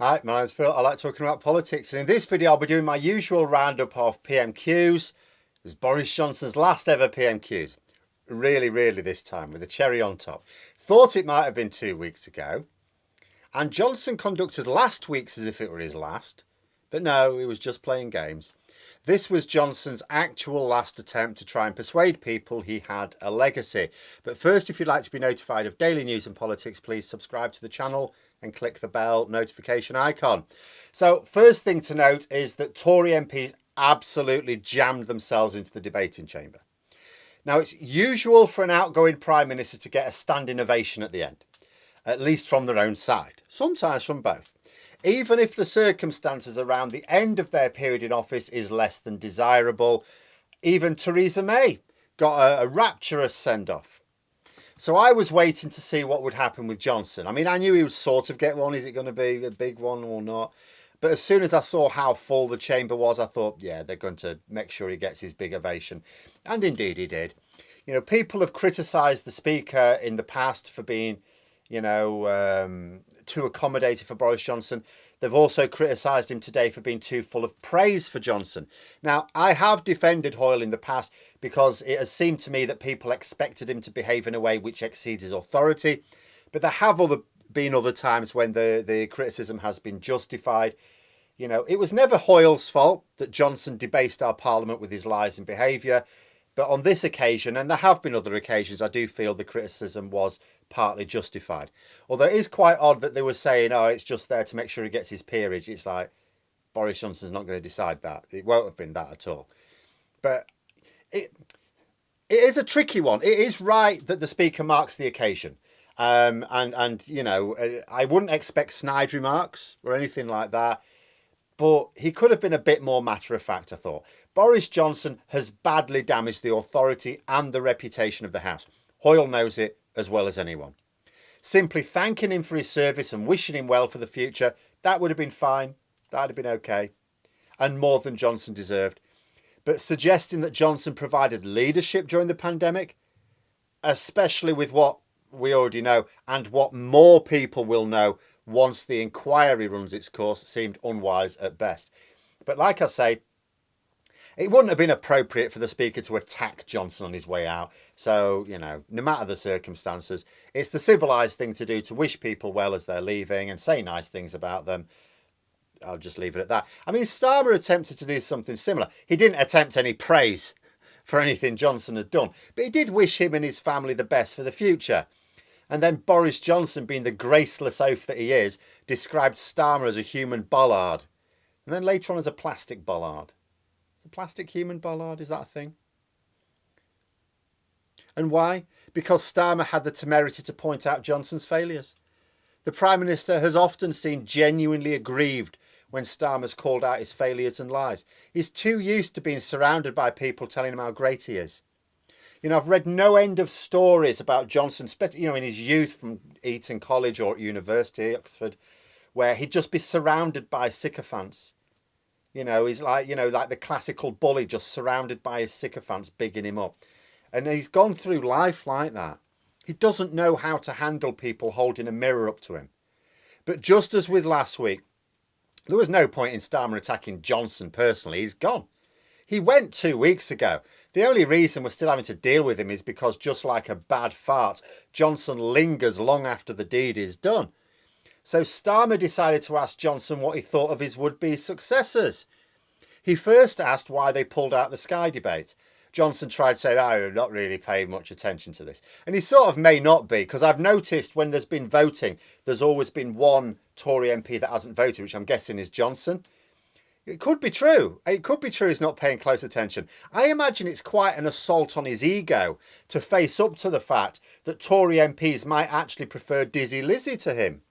Hi, my name's Phil. I like talking about politics, and in this video I'll be doing my usual roundup of PMQs. It was Boris Johnson's last ever PMQs. Really this time, with a cherry on top. Thought it might have been 2 weeks ago, and Johnson conducted last week's as if it were his last, but no, he was just playing games. This was Johnson's actual last attempt to try and persuade people he had a legacy. But first, if you'd like to be notified of daily news and politics, please subscribe to the channel and click the bell notification icon. So first thing to note is that Tory MPs absolutely jammed themselves into the debating chamber. Now, it's usual for an outgoing Prime Minister to get a standing ovation at the end, at least from their own side, sometimes from both. Even if the circumstances around the end of their period in office is less than desirable, even Theresa May got a rapturous send-off. So I was waiting to see what would happen with Johnson. I mean, I knew he would sort of get one. Is it going to be a big one or not? But as soon as I saw how full the chamber was, I thought, yeah, they're going to make sure he gets his big ovation. And indeed he did. You know, people have criticised the Speaker in the past for being, too accommodating for Boris Johnson. They've also criticised him today for being too full of praise for Johnson. Now, I have defended Hoyle in the past because it has seemed to me that people expected him to behave in a way which exceeds his authority. But there have been other times when the criticism has been justified. You know, it was never Hoyle's fault that Johnson debased our Parliament with his lies and behaviour. But on this occasion, and there have been other occasions, I do feel the criticism was partly justified. Although it is quite odd that they were saying, oh, it's just there to make sure he gets his peerage. It's like, Boris Johnson's not going to decide that. It won't have been that at all. But it is a tricky one. It is right that the Speaker marks the occasion. I wouldn't expect snide remarks or anything like that. But he could have been a bit more matter-of-fact, I thought. Boris Johnson has badly damaged the authority and the reputation of the House. Hoyle knows it as well as anyone. Simply thanking him for his service and wishing him well for the future, that would have been fine. That would have been okay. And more than Johnson deserved. But suggesting that Johnson provided leadership during the pandemic, especially with what we already know and what more people will know once the inquiry runs its course, seemed unwise at best. But like I say, it wouldn't have been appropriate for the Speaker to attack Johnson on his way out. So, no matter the circumstances, it's the civilised thing to do to wish people well as they're leaving and say nice things about them. I'll just leave it at that. I mean, Starmer attempted to do something similar. He didn't attempt any praise for anything Johnson had done, but he did wish him and his family the best for the future. And then Boris Johnson, being the graceless oaf that he is, described Starmer as a human bollard. And then later on as a plastic bollard. A plastic human bollard, is that a thing? And why? Because Starmer had the temerity to point out Johnson's failures. The Prime Minister has often seemed genuinely aggrieved when Starmer's called out his failures and lies. He's too used to being surrounded by people telling him how great he is. I've read no end of stories about Johnson, in his youth from Eton College or university, Oxford, where he'd just be surrounded by sycophants. He's like the classical bully, just surrounded by his sycophants, bigging him up. And he's gone through life like that. He doesn't know how to handle people holding a mirror up to him. But just as with last week, there was no point in Starmer attacking Johnson personally. He's gone. He went 2 weeks ago. The only reason we're still having to deal with him is because, just like a bad fart, Johnson lingers long after the deed is done. So Starmer decided to ask Johnson what he thought of his would-be successors. He first asked why they pulled out the Sky debate. Johnson tried to say, I'm not really paying much attention to this. And he sort of may not be, because I've noticed when there's been voting, there's always been one Tory MP that hasn't voted, which I'm guessing is Johnson. It could be true. It could be true he's not paying close attention. I imagine it's quite an assault on his ego to face up to the fact that Tory MPs might actually prefer Dizzy Lizzy to him.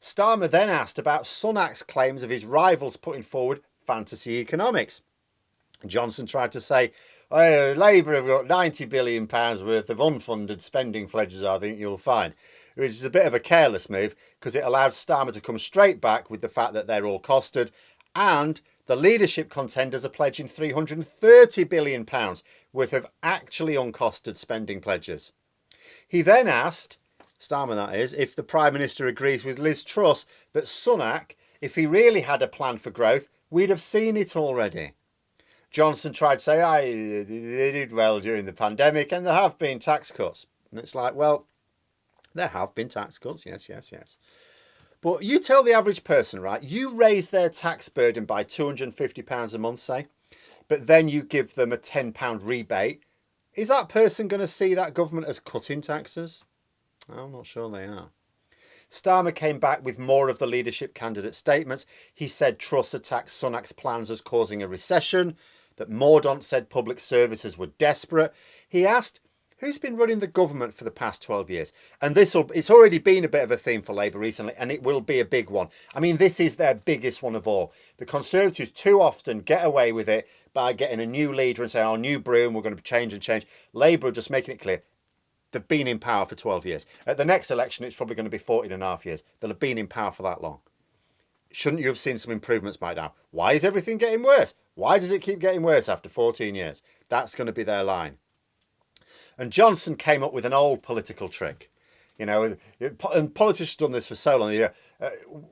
Starmer then asked about Sunak's claims of his rivals putting forward fantasy economics. Johnson tried to say, Labour have got £90 billion worth of unfunded spending pledges, I think you'll find, which is a bit of a careless move because it allowed Starmer to come straight back with the fact that they're all costed. And the leadership contenders are pledging £330 billion worth of actually uncosted spending pledges. He then asked, Starmer that is, if the Prime Minister agrees with Liz Truss that Sunak If he really had a plan for growth, we'd have seen it already. Johnson tried to say, they did well during the pandemic and there have been tax cuts. And it's like, well, there have been tax cuts, yes. But you tell the average person, right, you raise their tax burden by £250 a month, say, but then you give them a £10 rebate. Is that person going to see that government as cutting taxes? I'm not sure they are. Starmer came back with more of the leadership candidate statements. He said Truss attacked Sunak's plans as causing a recession, that Mordaunt said public services were desperate. He asked, who's been running the government for the past 12 years? And it's already been a bit of a theme for Labour recently, and it will be a big one. I mean, this is their biggest one of all. The Conservatives too often get away with it by getting a new leader and saying, oh, new broom, we're going to change and change. Labour are just making it clear. They've been in power for 12 years. At the next election, it's probably going to be 14 and a half years. They'll have been in power for that long. Shouldn't you have seen some improvements by now? Why is everything getting worse? Why does it keep getting worse after 14 years? That's going to be their line. And Johnson came up with an old political trick. You know, and politicians have done this for so long.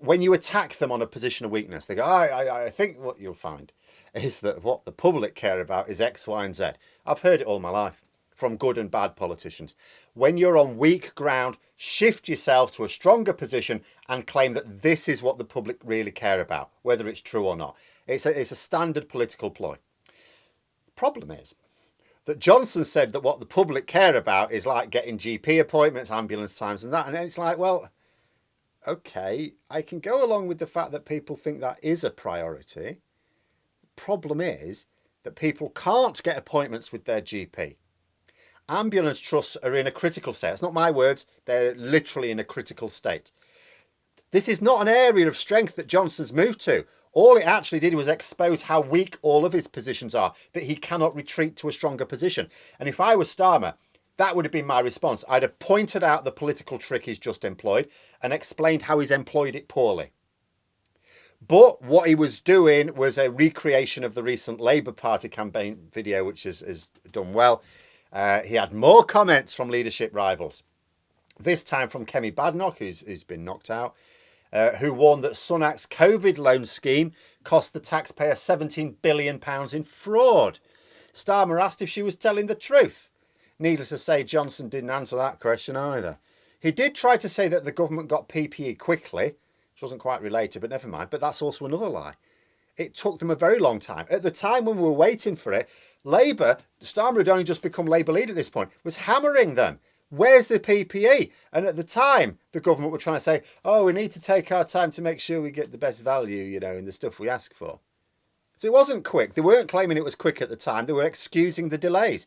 When you attack them on a position of weakness, they go, I think what you'll find is that what the public care about is X, Y, and Z. I've heard it all my life from good and bad politicians. When you're on weak ground, shift yourself to a stronger position and claim that this is what the public really care about, whether it's true or not. It's a standard political ploy. The problem is that Johnson said that what the public care about is like getting GP appointments, ambulance times and that. And it's like, well, okay, I can go along with the fact that people think that is a priority. The problem is that people can't get appointments with their GP. Ambulance trusts are in a critical state. It's not my words. They're literally in a critical state. This is not an area of strength that Johnson's moved to. All it actually did was expose how weak all of his positions are, that he cannot retreat to a stronger position. And if I was Starmer, that would have been my response. I'd have pointed out the political trick he's just employed and explained how he's employed it poorly. But what he was doing was a recreation of the recent Labour Party campaign video, which is done well. He had more comments from leadership rivals. This time from Kemi Badenoch, who's been knocked out, who warned that Sunak's COVID loan scheme cost the taxpayer £17 billion in fraud. Starmer asked if she was telling the truth. Needless to say, Johnson didn't answer that question either. He did try to say that the government got PPE quickly, which wasn't quite related, but never mind. But that's also another lie. It took them a very long time. At the time when we were waiting for it, Labour, Starmer had only just become Labour leader at this point, was hammering them. Where's the PPE? And at the time, the government were trying to say, oh, we need to take our time to make sure we get the best value, you know, in the stuff we ask for. So it wasn't quick. They weren't claiming it was quick at the time. They were excusing the delays.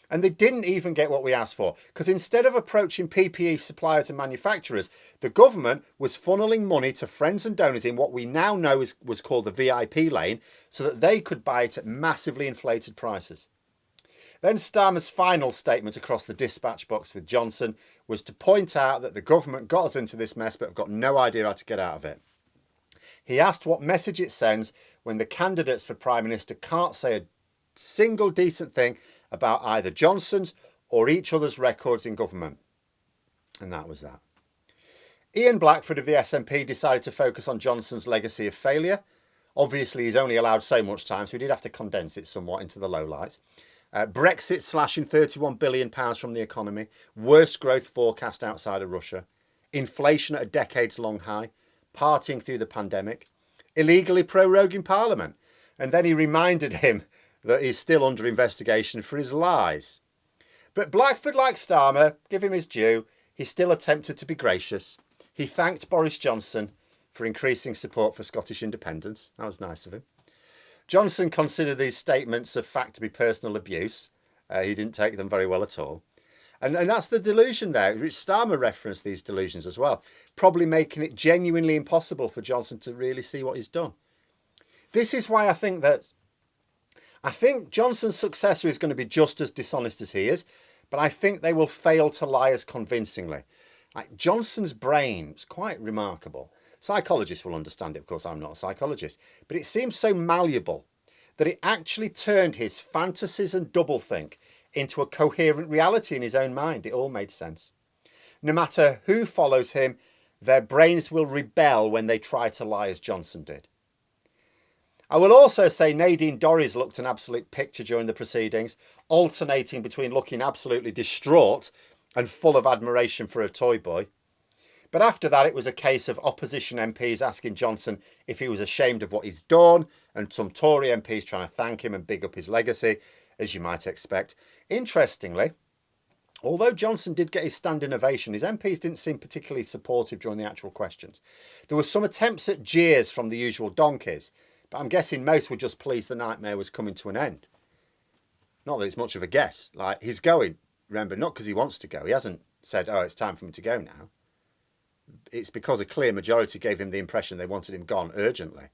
And they didn't even get what we asked for. Because instead of approaching PPE suppliers and manufacturers, the government was funneling money to friends and donors in what we now know was called the VIP lane, so that they could buy it at massively inflated prices. Then Starmer's final statement across the dispatch box with Johnson was to point out that the government got us into this mess but have got no idea how to get out of it. He asked what message it sends when the candidates for Prime Minister can't say a single decent thing about either Johnson's or each other's records in government. And that was that. Ian Blackford of the SNP decided to focus on Johnson's legacy of failure. Obviously, he's only allowed so much time, so he did have to condense it somewhat into the lowlights. Brexit slashing £31 billion from the economy, worst growth forecast outside of Russia, inflation at a decades-long high, partying through the pandemic, illegally proroguing Parliament. And then he reminded him that he's still under investigation for his lies. But Blackford, like Starmer, give him his due, he still attempted to be gracious. He thanked Boris Johnson for increasing support for Scottish independence. That was nice of him. Johnson considered these statements of fact to be personal abuse. He didn't take them very well at all. And that's the delusion there, which Starmer referenced these delusions as well, probably making it genuinely impossible for Johnson to really see what he's done. This is why I think Johnson's successor is going to be just as dishonest as he is, but I think they will fail to lie as convincingly. Like Johnson's brain is quite remarkable. Psychologists will understand it, of course, I'm not a psychologist, but it seems so malleable that it actually turned his fantasies and doublethink into a coherent reality in his own mind. It all made sense. No matter who follows him, Their brains will rebel when they try to lie as Johnson did. I will also say Nadine Dorries looked an absolute picture during the proceedings, alternating between looking absolutely distraught and full of admiration for a toy boy. But after that, it was a case of opposition MPs asking Johnson if he was ashamed of what he's done, and some Tory MPs trying to thank him and big up his legacy, as you might expect. Interestingly, although Johnson did get his standing ovation, his MPs didn't seem particularly supportive during the actual questions. There were some attempts at jeers from the usual donkeys, but I'm guessing most were just pleased the nightmare was coming to an end. Not that it's much of a guess. Like, he's going, remember, not because he wants to go. He hasn't said, oh, it's time for me to go now. It's because a clear majority gave him the impression they wanted him gone urgently.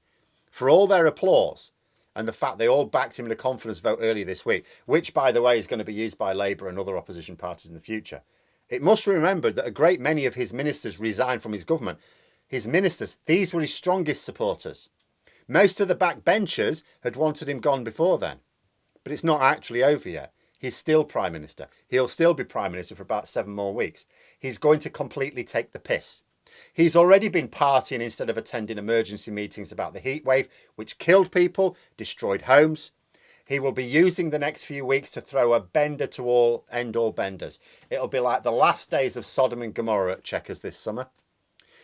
For all their applause and the fact they all backed him in a confidence vote earlier this week, which, by the way, is going to be used by Labour and other opposition parties in the future, it must be remembered that a great many of his ministers resigned from his government. His ministers, these were his strongest supporters. Most of the backbenchers had wanted him gone before then. But it's not actually over yet. He's still Prime Minister. He'll still be Prime Minister for about 7 more weeks. He's going to completely take the piss. He's already been partying instead of attending emergency meetings about the heat wave, which killed people, destroyed homes. He will be using the next few weeks to throw a bender to end all benders. It'll be like the last days of Sodom and Gomorrah at Chequers this summer.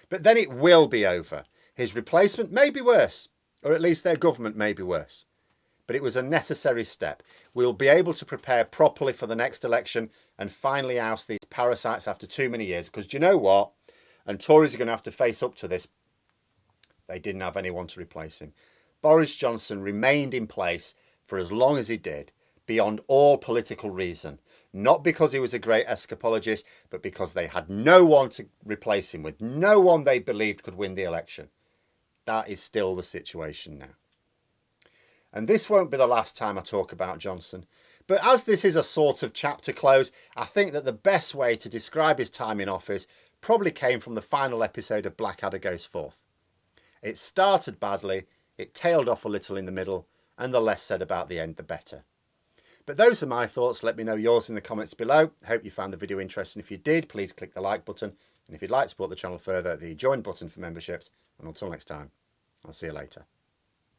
But then it will be over. His replacement may be worse, or at least their government may be worse. But it was a necessary step. We'll be able to prepare properly for the next election and finally oust these parasites after too many years. Because do you know what? And Tories are going to have to face up to this. They didn't have anyone to replace him. Boris Johnson remained in place for as long as he did, beyond all political reason. Not because he was a great escapologist, but because they had no one to replace him with. No one they believed could win the election. That is still the situation now. And this won't be the last time I talk about Johnson. But as this is a sort of chapter close, I think that the best way to describe his time in office probably came from the final episode of Blackadder Goes Forth. It started badly, it tailed off a little in the middle, and the less said about the end, the better. But those are my thoughts. Let me know yours in the comments below. Hope you found the video interesting. If you did, please click the like button. And if you'd like to support the channel further, the join button for memberships. And until next time, I'll see you later.